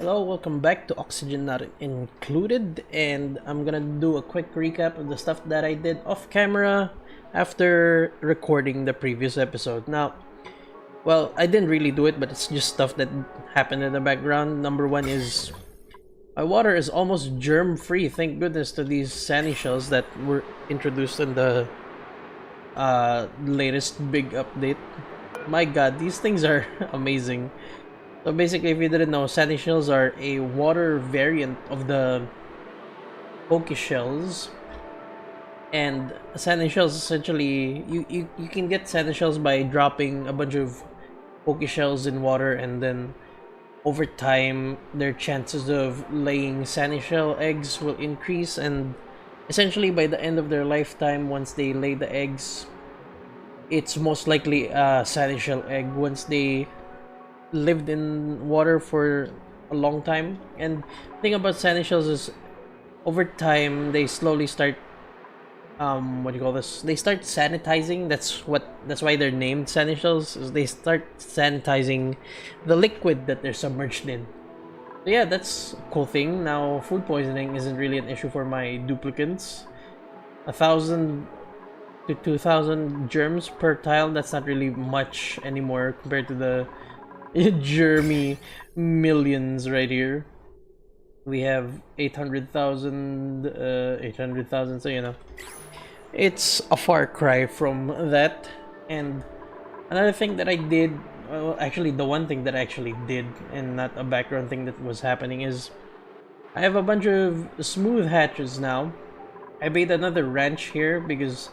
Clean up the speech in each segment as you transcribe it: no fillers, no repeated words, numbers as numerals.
Hello, welcome back to Oxygen Not Included, and I'm gonna do a quick recap of the stuff that I did off camera after recording the previous episode. Now, well, I didn't really do it, but it's just stuff that happened in the background. Number one is my water is almost germ-free, thank goodness to these sandy shells that were introduced in the latest big update. My god, these things are amazing. So basically, if you didn't know, sandy shells are a water variant of the poke shells. And sandy shells essentially, you can get sandy shells by dropping a bunch of poke shells in water, and then over time, their chances of laying sandy shell eggs will increase, and essentially by the end of their lifetime, once they lay the eggs, it's most likely a sandy shell egg once they lived in water for a long time. And the thing about sandy shells is over time they slowly start what do you call this, they start sanitizing. That's why they're named sandy shells, is they start sanitizing the liquid that they're submerged in. So yeah, that's a cool thing. Now food poisoning isn't really an issue for my duplicants. 1,000 to 2,000 germs per tile, that's not really much anymore compared to the germy millions right here. We have 800,000, 800,000, so you know, it's a far cry from that. And another thing that I did, well, actually the one thing that I actually did, and not a background thing that was happening, is I have a bunch of smooth hatches now. I made another ranch here because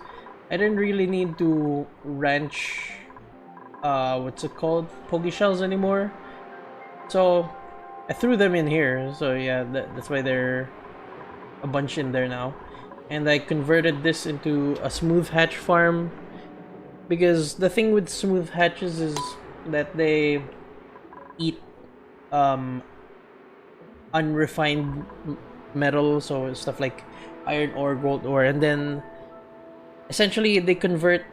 I didn't really need to ranch what's it called, poke shells anymore, so I threw them in here. So yeah, that's why they're a bunch in there now. And I converted this into a smooth hatch farm, because the thing with smooth hatches is that they eat unrefined metal, so stuff like iron ore, gold ore, and then essentially they convert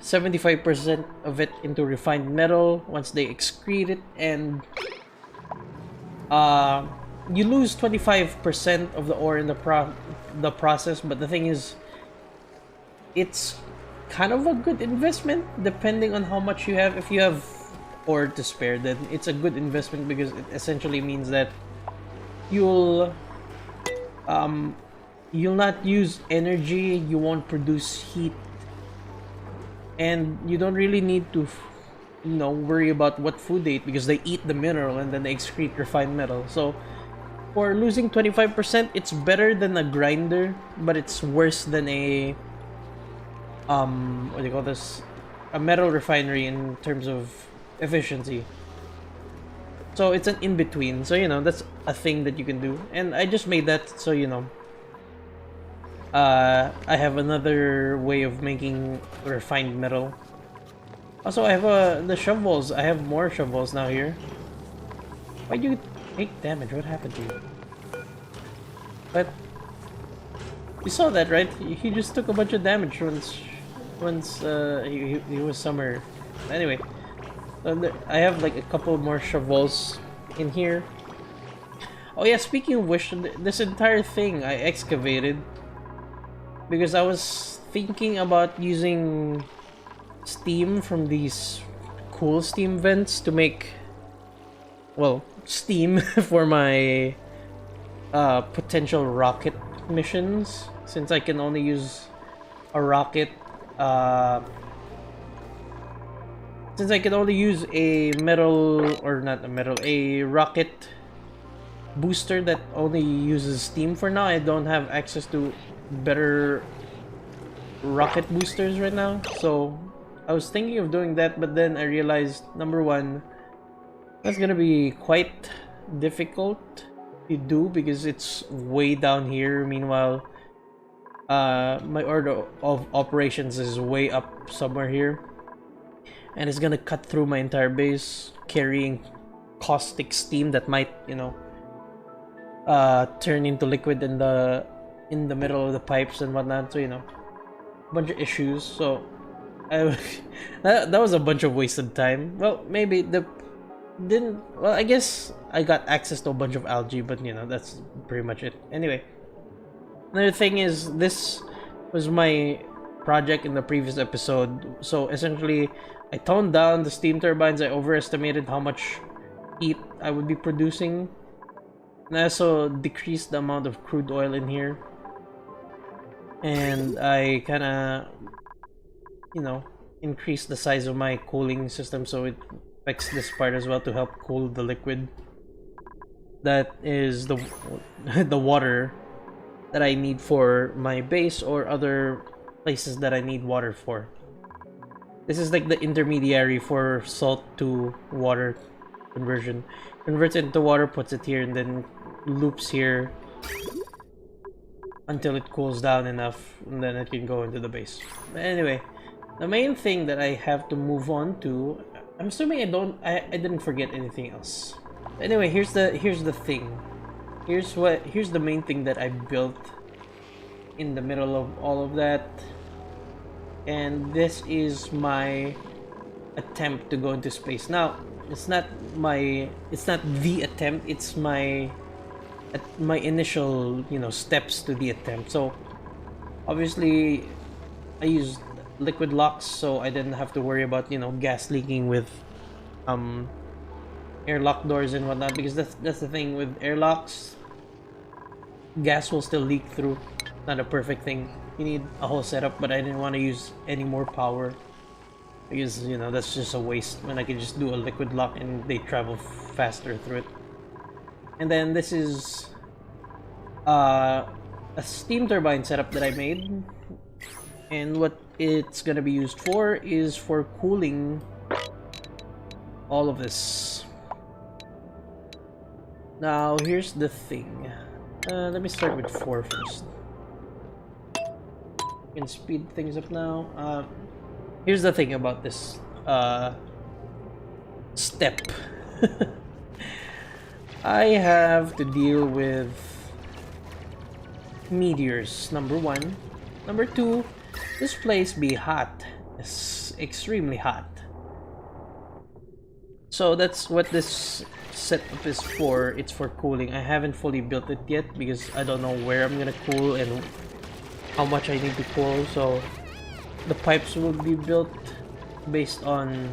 75% of it into refined metal once they excrete it, and you lose 25% of the ore in the process. But the thing is, it's kind of a good investment depending on how much you have. If you have ore to spare, then it's a good investment, because it essentially means that you'll not use energy, you won't produce heat, and you don't really need to worry about what food they eat, because they eat the mineral and then they excrete refined metal. So for losing 25%, it's better than a grinder, but it's worse than a what do you call this, a metal refinery in terms of efficiency. So it's an in-between, so you know, that's a thing that you can do. And I just made that, so you know, I have another way of making refined metal. Also, I have the shovels. I have more shovels now here. Why do you take damage? What happened to you? But you saw that, right? He just took a bunch of damage once he was summer. Anyway, so I have like a couple more shovels in here. Oh yeah, speaking of which, this entire thing I excavated because I was thinking about using steam from these cool steam vents to make, well, steam for my potential rocket missions, since I can only use a rocket since I can only use a metal, or not a metal, a rocket booster that only uses steam for now. I don't have access to better rocket boosters right now, so I was thinking of doing that, but then I realized, number one, that's gonna be quite difficult to do because it's way down here. Meanwhile, my order of operations is way up somewhere here, and it's gonna cut through my entire base, carrying caustic steam that might, you know, turn into liquid in the middle of the pipes and whatnot. So you know, a bunch of issues. So that was a bunch of wasted time. Well, maybe the didn't. Well, I guess I got access to a bunch of algae, but you know, that's pretty much it. Anyway, another thing is, this was my project in the previous episode. So essentially, I toned down the steam turbines. I overestimated how much heat I would be producing, and I also decreased the amount of crude oil in here. And I kind of, you know, increased the size of my cooling system, so it affects this part as well to help cool the liquid. That is the the water that I need for my base or other places that I need water for. This is like the intermediary for salt to water conversion. Converts it into water, puts it here, and then loops here until it cools down enough, and then it can go into the base. But anyway, the main thing that I have to move on to, I'm assuming I didn't forget anything else. Anyway, here's the thing. Here's the main thing that I built in the middle of all of that. And this is my attempt to go into space. Now, it's not the attempt, it's my initial, you know, steps to the attempt. So obviously I used liquid locks, so I didn't have to worry about, you know, gas leaking with airlock doors and whatnot, because that's the thing with airlocks. Gas will still leak through. Not a perfect thing. You need a whole setup, but I didn't want to use any more power because, you know, that's just a waste when I could just do a liquid lock and they travel faster through it. And then this is a steam turbine setup that I made, and what it's gonna be used for is for cooling all of this. Now here's the thing. Let me start with 4 first. Can speed things up now. Here's the thing about this step. I have to deal with meteors, number 1. Number 2, this place be hot. It's extremely hot. So that's what this setup is for. It's for cooling. I haven't fully built it yet because I don't know where I'm gonna cool and how much I need to cool. So the pipes will be built based on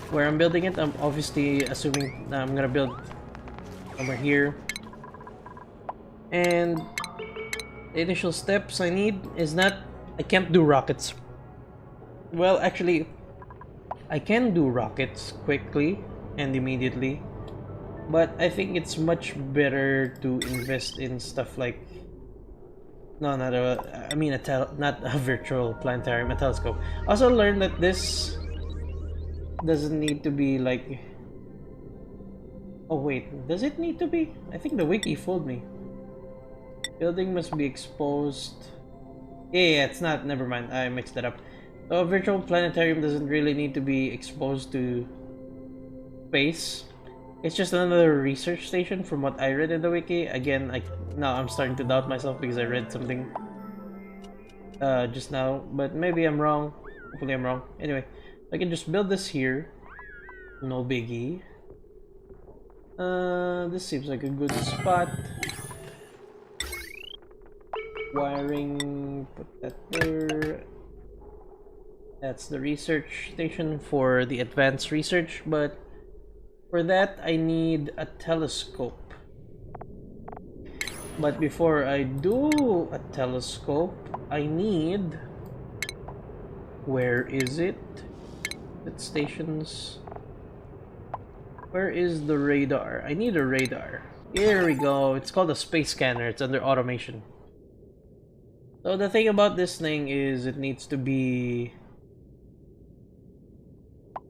where I'm building it. I'm obviously assuming that I'm gonna build somewhere here. And the initial steps I need is not, I can't do rockets. Well, actually, I can do rockets quickly and immediately, but I think it's much better to invest in stuff like, no, not a, I mean not a virtual planetarium, a telescope. I also learned that this doesn't need to be like, oh wait, does it need to be? I think the wiki fooled me. Building must be exposed. Yeah, it's not, never mind, I mixed it up. So a virtual planetarium doesn't really need to be exposed to space. It's just another research station from what I read in the wiki. Again, now I'm starting to doubt myself because I read something just now, but maybe I'm wrong. Hopefully I'm wrong. Anyway, I can just build this here. No biggie. This seems like a good spot. Wiring, put that there. That's the research station for the advanced research, but for that I need a telescope. But before I do a telescope, I need, where is it? It stations. Where is the radar? I need a radar. Here we go. It's called a space scanner. It's under automation. So the thing about this thing is it needs to be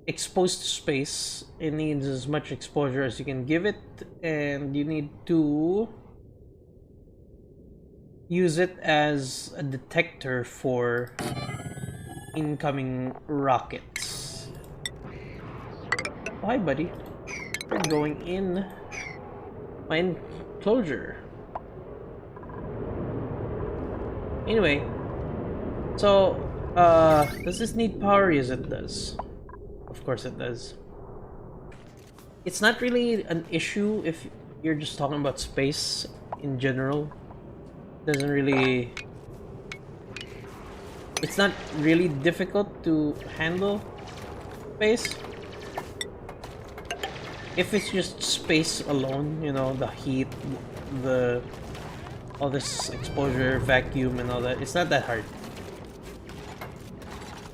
exposed to space. It needs as much exposure as you can give it, and you need to use it as a detector for incoming rockets. Oh, hi buddy, you're going in my enclosure. Anyway, so does this need power? Yes, it does. Of course it does. it's not really an issue if you're just talking about space in general. Doesn't really, it's not really difficult to handle space. If it's just space alone, you know, the heat, the all this exposure, vacuum, and all that, it's not that hard.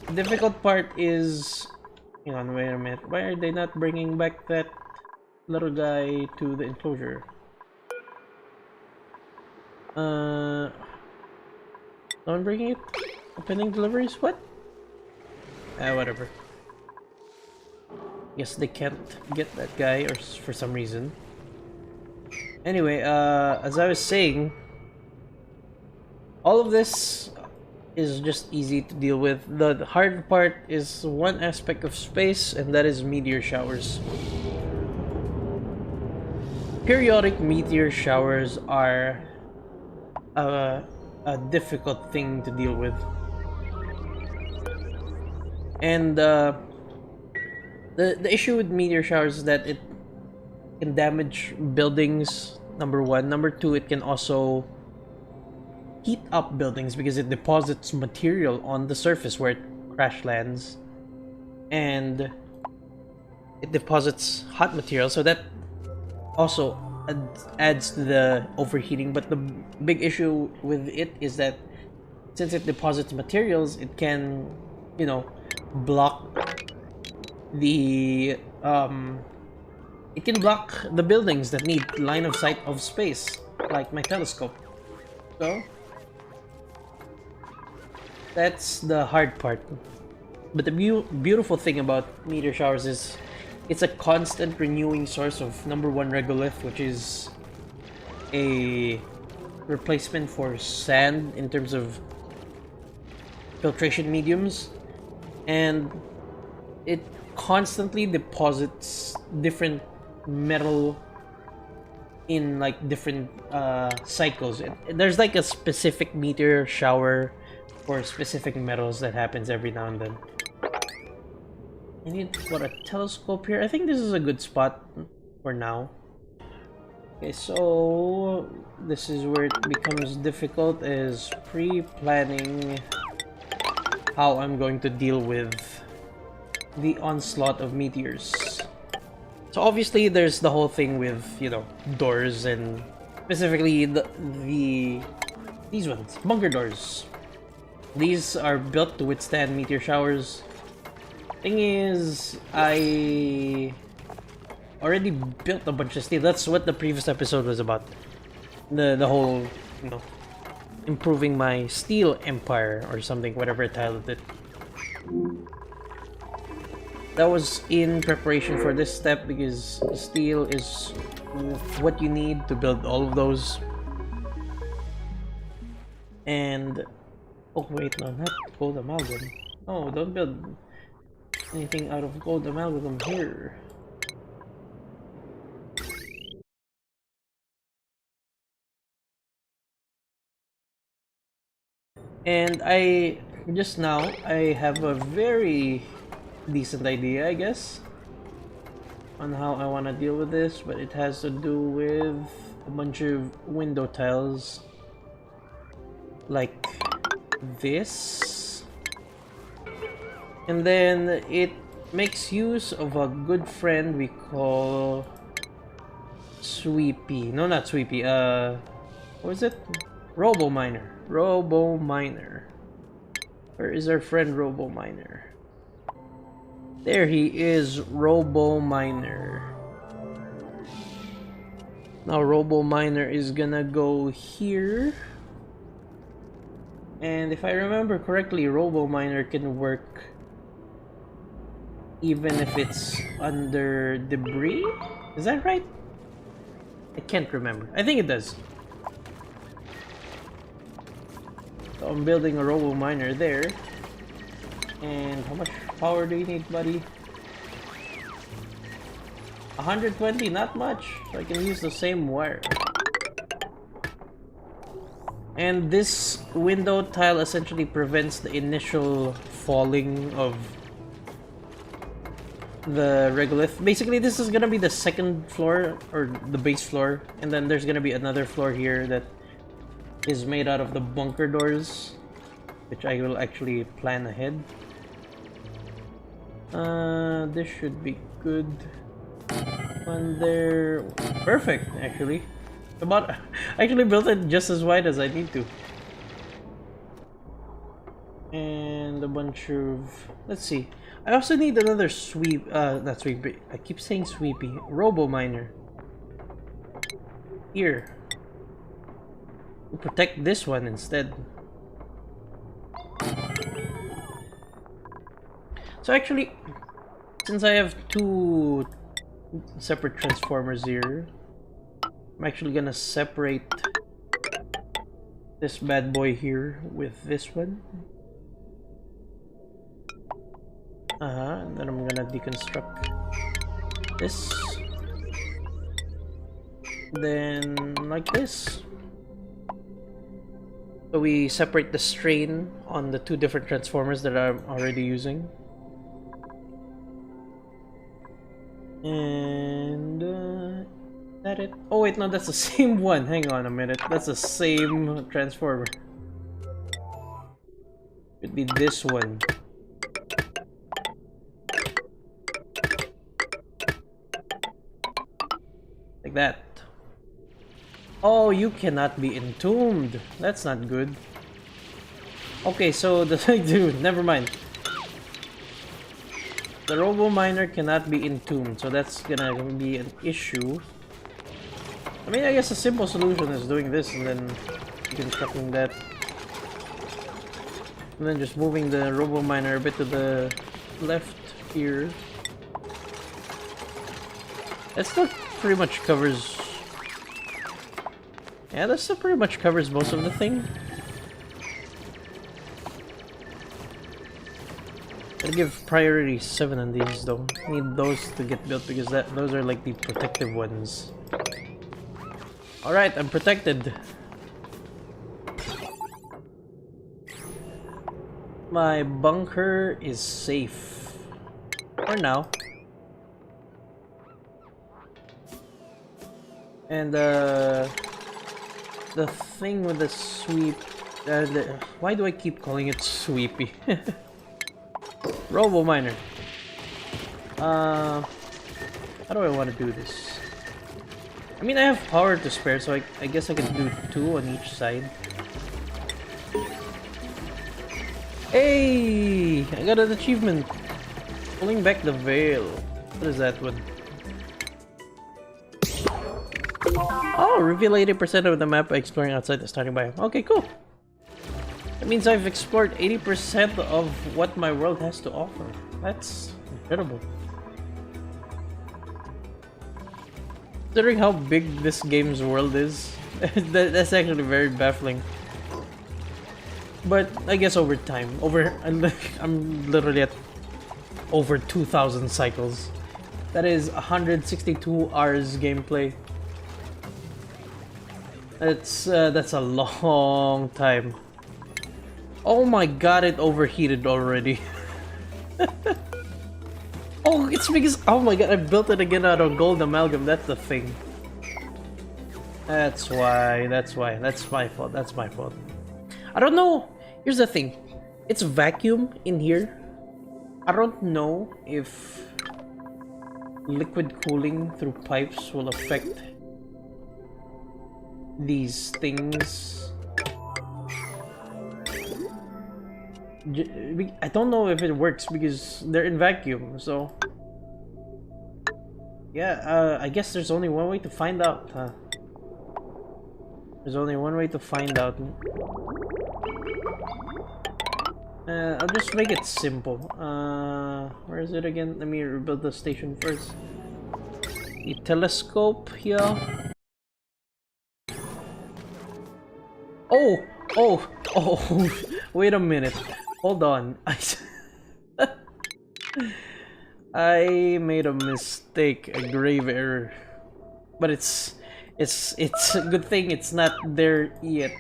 The difficult part is, hang on, wait a minute. Why are they not bringing back that little guy to the enclosure? No one bringing it? Pending deliveries? What? Whatever. Guess they can't get that guy, or for some reason. Anyway, as I was saying, all of this is just easy to deal with. The hard part is one aspect of space, and that is meteor showers. Periodic meteor showers are a difficult thing to deal with. And the issue with meteor showers is that it can damage buildings, number one. Number two, it can also heat up buildings because it deposits material on the surface where it crash lands. And it deposits hot material, so that also adds to the overheating. But the big issue with it is that since it deposits materials, it can, you know, block the it can block the buildings that need line of sight of space, like my telescope. So that's the hard part. But the beautiful thing about meteor showers is it's a constant renewing source of number one regolith, which is a replacement for sand in terms of filtration mediums, and it constantly deposits different metal in like different cycles. There's like a specific meteor shower for specific metals that happens every now and then. I need what, a telescope here? I think this is a good spot for now. Okay, so this is where it becomes difficult, is pre-planning how I'm going to deal with the onslaught of meteors. So obviously there's the whole thing with, you know, doors, and specifically these ones, bunker doors. These are built to withstand meteor showers. Thing is, I already built a bunch of steel. That's what the previous episode was about. The whole, you know, improving my steel empire or something, whatever I titled it. That was in preparation for this step because steel is what you need to build all of those. And oh wait, no, not gold amalgam. Oh, don't build anything out of gold amalgam here. And I have a very decent idea, I guess, on how I want to deal with this, but it has to do with a bunch of window tiles like this, and then it makes use of a good friend we call Sweepy. No, not Sweepy. What is it? Robo Miner. Robo Miner. Where is our friend Robo Miner? There he is, Robo Miner. Now Robo Miner is gonna go here. And if I remember correctly, Robo Miner can work even if it's under debris? Is that right? I can't remember. I think it does. So I'm building a Robo Miner there. And how much power do you need, buddy? 120, not much. So I can use the same wire. And this window tile essentially prevents the initial falling of the regolith. Basically, this is gonna be the second floor, or the base floor, and then there's gonna be another floor here that is made out of the bunker doors, which I will actually plan ahead. This should be good. One there. Perfect, actually. I actually built it just as wide as I need to. And a bunch of... let's see. I also need another sweep... not sweepy. I keep saying sweepy. Robo miner. Here. We'll protect this one instead. So actually, since I have two separate transformers here, I'm actually gonna separate this bad boy here with this one. And then I'm gonna deconstruct this. Then like this. So we separate the strain on the two different transformers that I'm already using. And is that it? Oh wait, no, that's the same one. Hang on a minute. That's the same transformer. It'd be this one. Like that. Oh, you cannot be entombed. That's not good. Okay, so the dude, never mind. The robo miner cannot be entombed, so that's gonna be an issue. I mean, I guess a simple solution is doing this and then deconstructing that. And then just moving the robo miner a bit to the left here. That still pretty much covers... yeah, that still pretty much covers most of the thing. I'll give priority 7 on these though. I need those to get built because those are like the protective ones. Alright, I'm protected. My bunker is safe. For now. And the thing with the sweep... why do I keep calling it sweepy? Robo miner. How do I want to do this? I mean, I have power to spare, so I guess I can do 2 on each side. Hey! I got an achievement! Pulling back the veil. What is that one? Oh, reveal 80% of the map by exploring outside the starting biome. Okay, cool. That means I've explored 80% of what my world has to offer. That's incredible. Considering how big this game's world is, that's actually very baffling. But I guess over time, I'm literally at over 2,000 cycles. That is 162 hours gameplay. That's a long time. Oh my god, it overheated already. Oh, it's because... oh my god, I built it again out of gold amalgam. That's the thing. That's why. That's my fault. That's my fault. I don't know. Here's the thing. It's vacuum in here. I don't know if liquid cooling through pipes will affect these things. I don't know if it works because they're in vacuum, so yeah, I guess there's only one way to find out, huh? There's only one way to find out. I'll just make it simple. Where is it again? Let me rebuild the station first. The telescope here. Oh, wait a minute. Hold on. I made a mistake, a grave error. But it's a good thing it's not there yet.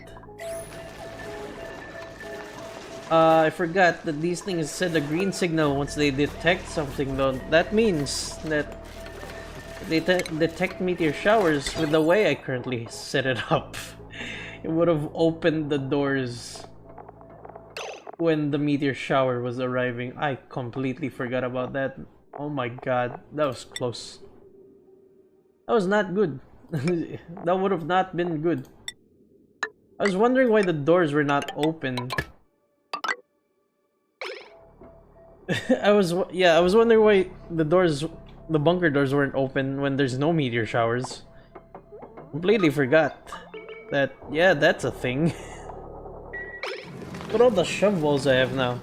I forgot that these things send a green signal once they detect something though. That means that they detect meteor showers with the way I currently set it up. It would have opened the doors when the meteor shower was arriving. I completely forgot about that. Oh my god, that was close. That was not good. That would have not been good. I was wondering why the doors were not open. I was wondering why the bunker doors weren't open when there's no meteor showers. Completely forgot that, yeah, that's a thing. Look at all the shovels I have now.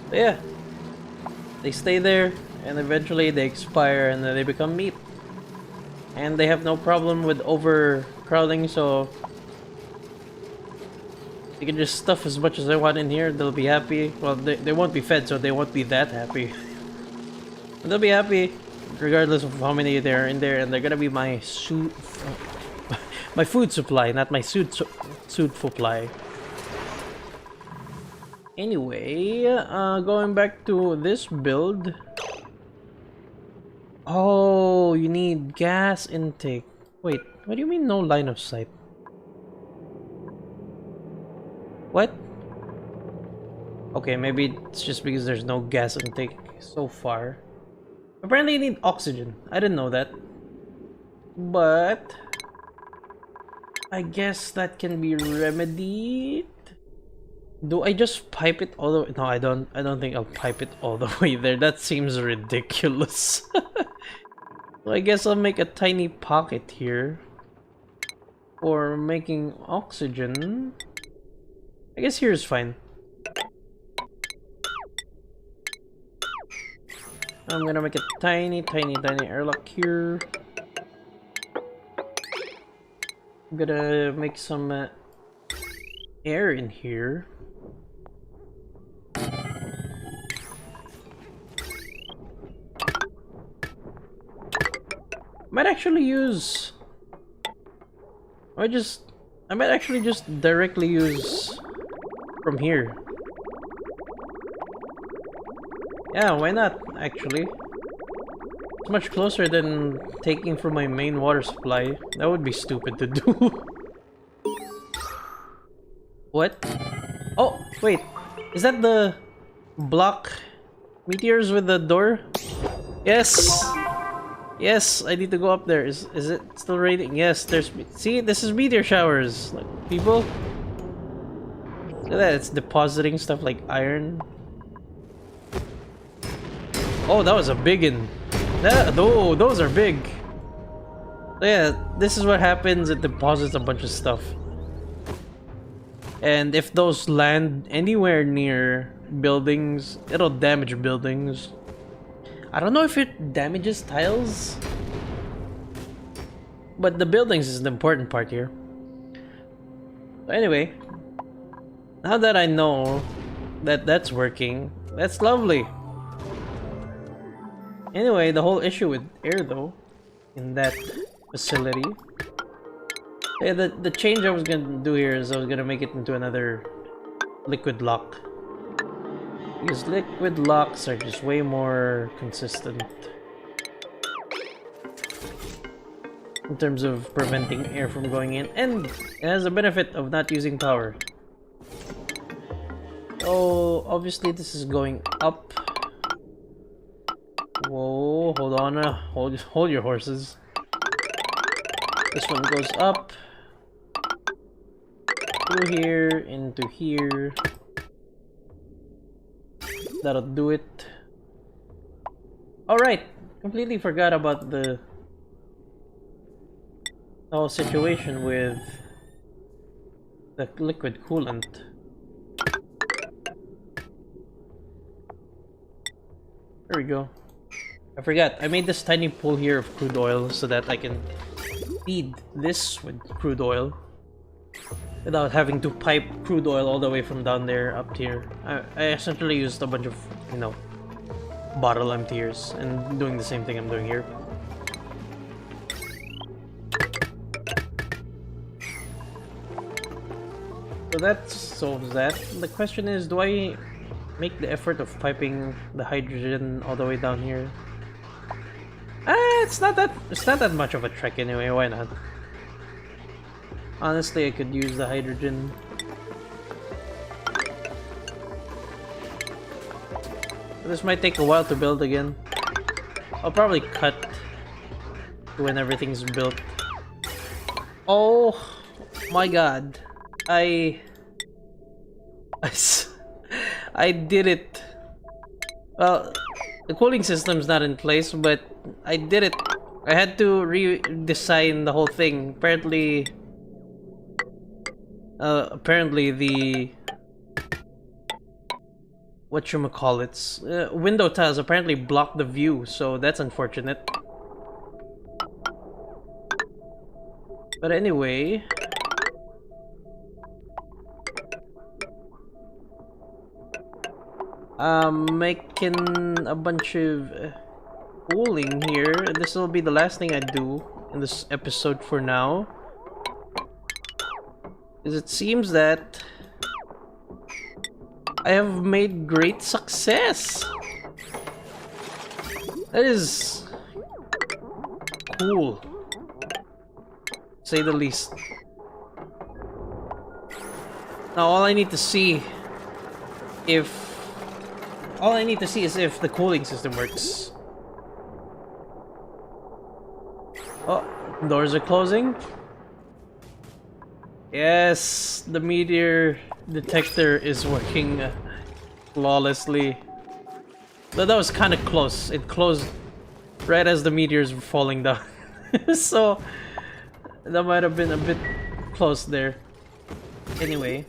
But yeah, they stay there and eventually they expire and then they become meat. And they have no problem with overcrowding, so you can just stuff as much as they want in here. They'll be happy. Well, they won't be fed, so they won't be that happy. But they'll be happy regardless of how many there are in there, and they're gonna be my my food supply, not my suit supply. Anyway, going back to this build. Oh, you need gas intake. Wait, what do you mean no line of sight? What? Okay, maybe it's just because there's no gas intake so far. Apparently you need oxygen. I didn't know that. But I guess that can be remedied. Do I just pipe it all the way? No, I don't think I'll pipe it all the way there. That seems ridiculous. So I guess I'll make a tiny pocket here for making oxygen. I guess here's fine. I'm gonna make a tiny airlock here. I'm gonna make some air in here. Might actually use. I might actually just directly use from here. Yeah, why not, actually? It's much closer than taking from my main water supply. That would be stupid to do. What? Oh, wait. Is that the block meteors with the door? Yes! Yes, I need to go up there. Is it still raining? Yes, there's... See, this is meteor showers. Like, people... Look at that, it's depositing stuff like iron. Oh, that was a big one. Oh, those are big. So yeah, this is what happens. It deposits a bunch of stuff. And if those land anywhere near buildings, it'll damage buildings. I don't know if it damages tiles, but the buildings is the important part here. So anyway, now that I know that that's working, that's lovely. Anyway, the whole issue with air though, in that facility. Yeah, the change I was gonna do here is I was gonna make it into another liquid lock. Because liquid locks are just way more consistent in terms of preventing air from going in, and it has the benefit of not using power. So obviously this is going up. Whoa, hold on, hold your horses. This one goes up through here into here. That'll do it. Alright, completely forgot about the whole situation with the liquid coolant. There we go. I forgot, I made this tiny pool here of crude oil so that I can feed this with crude oil without having to pipe crude oil all the way from down there up here. I essentially used a bunch of, you know, bottle emptiers and doing the same thing I'm doing here. So that solves that. The question is, do I make the effort of piping the hydrogen all the way down here? It's not that much of a trek anyway. Why not? Honestly, I could use the hydrogen. This might take a while to build again. I'll probably cut when everything's built. Oh my god. I did it. Well, the cooling system's not in place, but I did it. I had to redesign the whole thing. Apparently the whatchamacallits, window tiles apparently block the view, so that's unfortunate. But anyway, making a bunch of cooling here. This will be the last thing I do in this episode for now, because it seems that I have made great success. That is cool, to say the least. Now all I need to see is if the cooling system works. Oh, doors are closing. Yes, the meteor detector is working flawlessly. Though that was kind of close. It closed right as the meteors were falling down. So that might have been a bit close there. Anyway.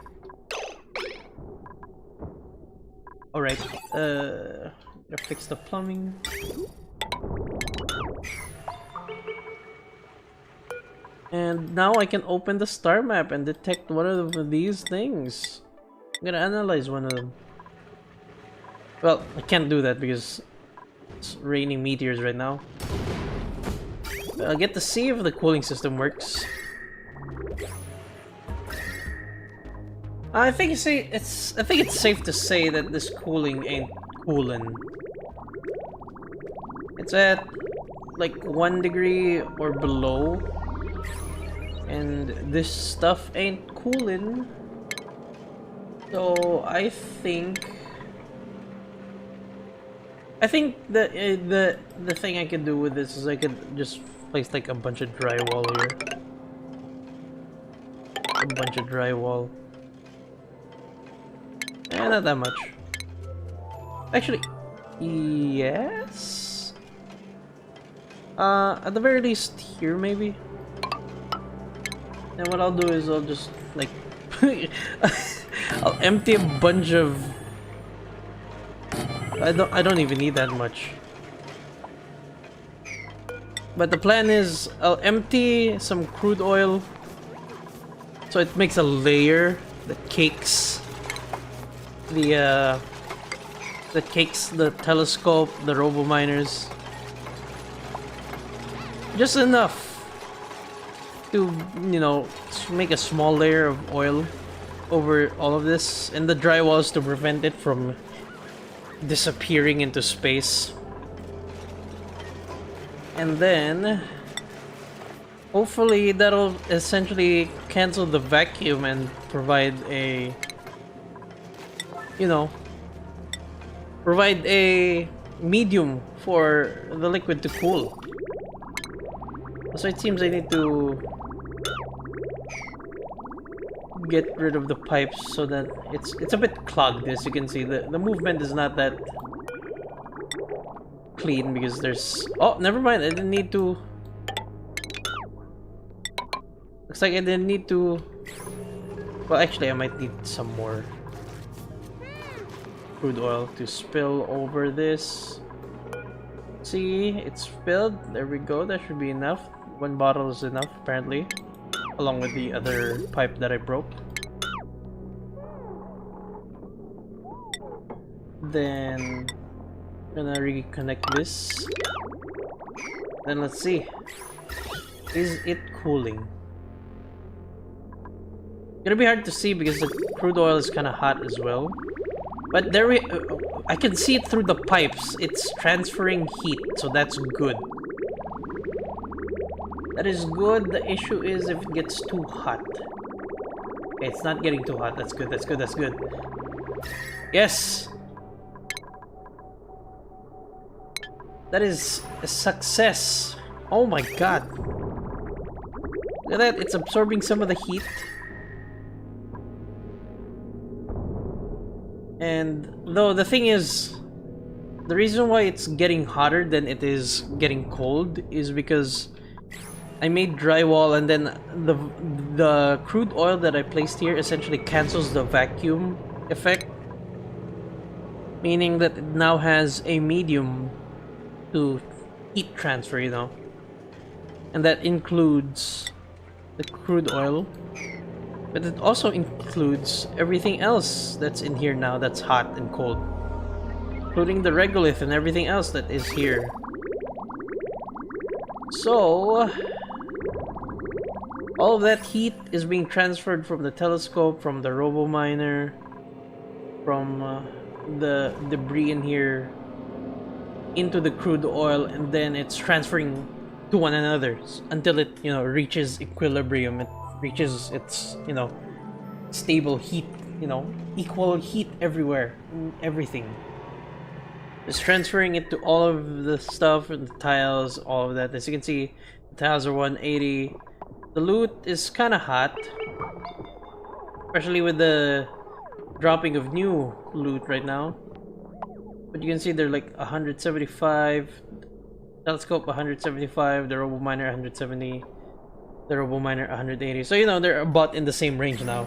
Alright, gotta fix the plumbing. And now I can open the star map and detect one of these things. I'm gonna analyze one of them. Well, I can't do that because it's raining meteors right now. But I'll get to see if the cooling system works. I think it's safe to say that this cooling ain't coolin'. It's at like 1 degree or below. And this stuff ain't coolin'. So I think the thing I could do with this is I could just place like a bunch of drywall here. A bunch of drywall. Not that much. Actually, yes. At the very least here maybe. And what I'll do is I'll just like I'll empty a bunch of. I don't even need that much. But the plan is I'll empty some crude oil so it makes a layer that cakes the telescope, the robo miners. Just enough to, you know, make a small layer of oil over all of this, and the drywalls to prevent it from disappearing into space. And then hopefully that'll essentially cancel the vacuum and provide a, you know, provide a medium for the liquid to cool. So it seems I need to get rid of the pipes so that it's a bit clogged. As you can see, the movement is not that clean because there's, oh, never mind, I didn't need to. Looks like I didn't need to. Well, actually I might need some more crude oil to spill over this. See, it's filled. There we go. That should be enough. 1 bottle is enough apparently, along with the other pipe that I broke. Then I'm gonna reconnect this. Then let's see. Is it cooling? Gonna be hard to see because the crude oil is kind of hot as well. But I can see it through the pipes. It's transferring heat, so that's good. That is good. The issue is if it gets too hot. Okay, it's not getting too hot. That's good. That's good. That's good. Yes! That is a success. Oh my god. Look at that. It's absorbing some of the heat. And though the thing is, the reason why it's getting hotter than it is getting cold is because I made drywall, and then the crude oil that I placed here essentially cancels the vacuum effect, meaning that it now has a medium to heat transfer, you know, and that includes the crude oil. But it also includes everything else that's in here now that's hot and cold. Including the regolith and everything else that is here. So... all of that heat is being transferred from the telescope, from the robo-miner, from the debris in here, into the crude oil, and then it's transferring to one another until it, you know, reaches equilibrium. It reaches its, you know, stable heat, you know, equal heat everywhere, everything. It's transferring it to all of the stuff and the tiles, all of that. As you can see, the tiles are 180. The loot is kind of hot, especially with the dropping of new loot right now. But you can see they're like 175, telescope 175, the robo miner 170. The robo miner 180. So you know they're about in the same range now,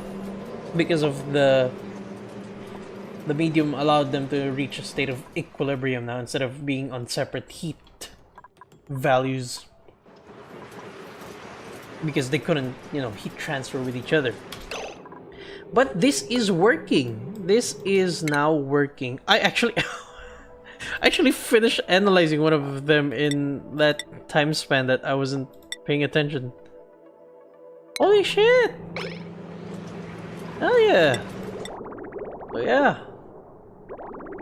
because of the medium allowed them to reach a state of equilibrium now instead of being on separate heat values, because they couldn't, you know, heat transfer with each other. But this is working. This is now working. I actually finished analyzing one of them in that time span that I wasn't paying attention. Holy shit! Hell yeah! So yeah,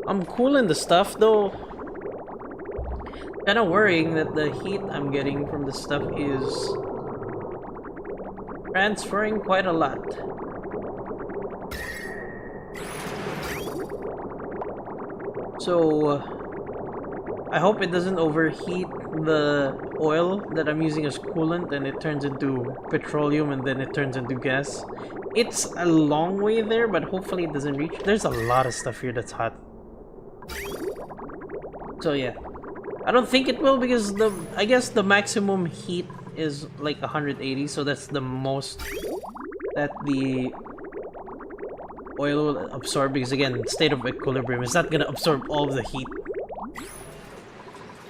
I'm cooling the stuff though. Kinda worrying that the heat I'm getting from the stuff is transferring quite a lot. So I hope it doesn't overheat the oil that I'm using as coolant and it turns into petroleum and then it turns into gas. It's a long way there, but hopefully it doesn't reach. There's a lot of stuff here that's hot. So yeah, I don't think it will, because I guess the maximum heat is like 180, so that's the most that the oil will absorb, because again, state of equilibrium, it's not gonna absorb all of the heat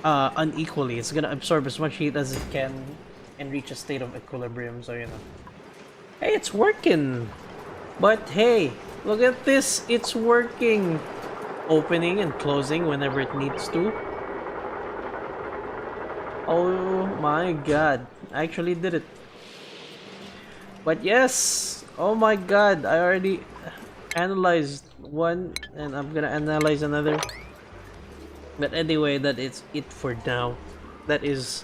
unequally. It's gonna absorb as much heat as it can and reach a state of equilibrium. So you know, hey, it's working. But hey, look at this, it's working. Opening and closing whenever it needs to. Oh my god, I actually did it. But yes, oh my god, I already analyzed one and I'm gonna analyze another. But anyway, that is it for now. That is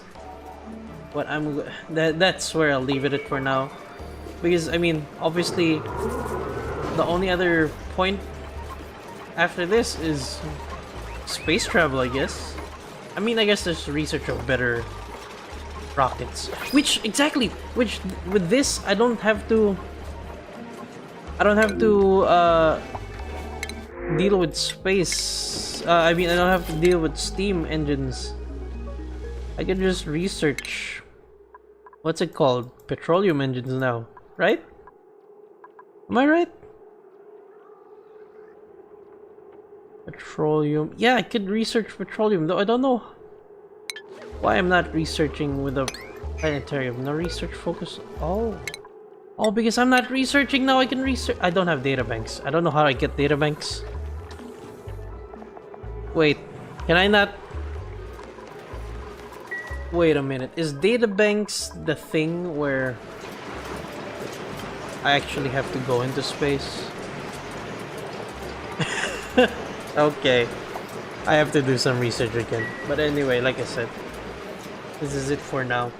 what that's where I'll leave it for now. Because I mean, obviously the only other point after this is space travel, I guess. I mean, I guess there's research of better rockets. Which with this I don't have to deal with space. I mean, I don't have to deal with steam engines. I can just research, what's it called? Petroleum engines now, right? Am I right? Petroleum. Yeah, I could research petroleum, though I don't know why I'm not researching with a planetarium. No research focus. Oh, because I'm not researching now. I can research. I don't have data banks. I don't know how I get data banks. Wait, can I not? Wait a minute. Is data banks the thing where I actually have to go into space. Okay. I have to do some research again. But anyway, like I said, this is it for now.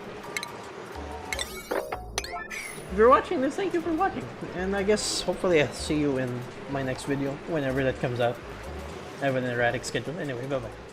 If you're watching this, thank you for watching. And I guess hopefully I'll see you in my next video, whenever that comes out. I have an erratic schedule. Anyway, bye-bye.